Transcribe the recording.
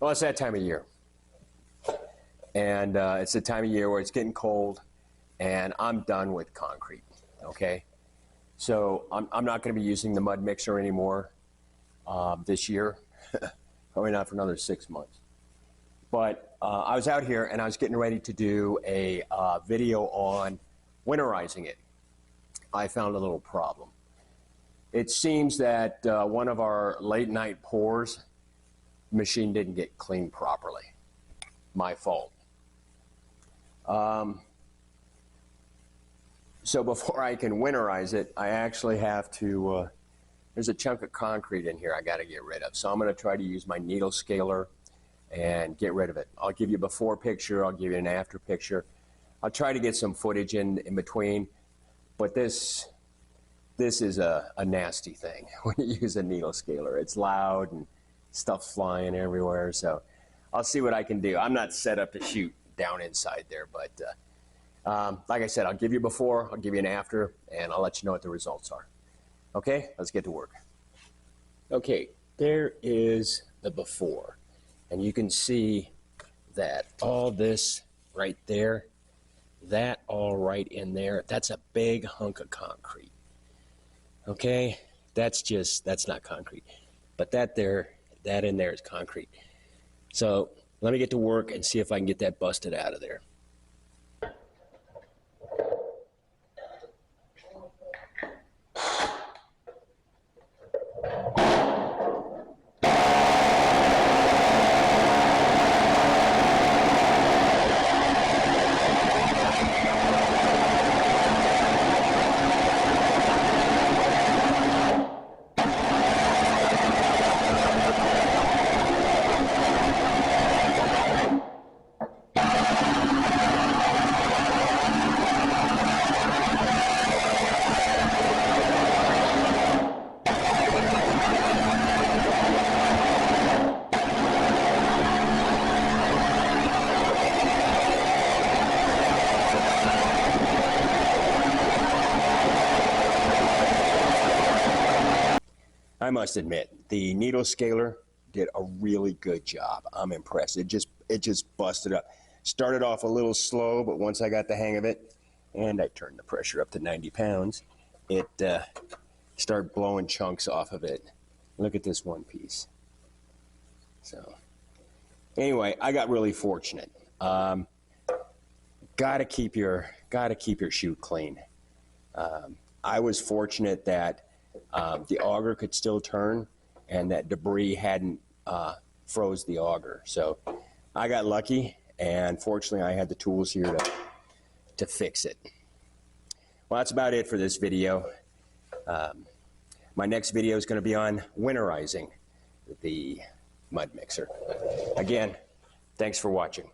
Well, it's that time of year. And it's the time of year where it's getting cold, and I'm done with concrete, okay? So I'm not going to be using the Mudmixer anymore this year, probably not for another 6 months. But I was out here and I was getting ready to do a video on winterizing it. I found a little problem. It seems that one of our late night pours, the machine didn't get cleaned properly. My fault. So before I can winterize it, I actually have to, there's a chunk of concrete in here I got to get rid of. So I'm going to try to use my needle scaler and get rid of it. I'll give you a before picture, I'll give you an after picture. I'll try to get some footage in between, but this is a nasty thing when you use a needle scaler. It's loud and stuff's flying everywhere, so I'll see what I can do. I'm not set up to shoot down inside there, but like I said, I'll give you before, I'll give you an after, and I'll let you know what the results are. Okay, let's get to work. Okay, there is the before, and you can see that all this right there, that all right in there, that's a big hunk of concrete. Okay, that's not concrete, but that in there is concrete. So let me get to work and see if I can get that busted out of there. I must admit, the needle scaler did a really good job. I'm impressed. It just busted up. Started off a little slow, but once I got the hang of it, and I turned the pressure up to 90 pounds, it started blowing chunks off of it. Look at this one piece. So, anyway, I got really fortunate. Gotta keep your chute clean. I was fortunate that the auger could still turn and that debris hadn't froze the auger. So I got lucky, and fortunately I had the tools here to fix it. Well, that's about it for this video. My next video is going to be on winterizing the Mudmixer. Again, thanks for watching.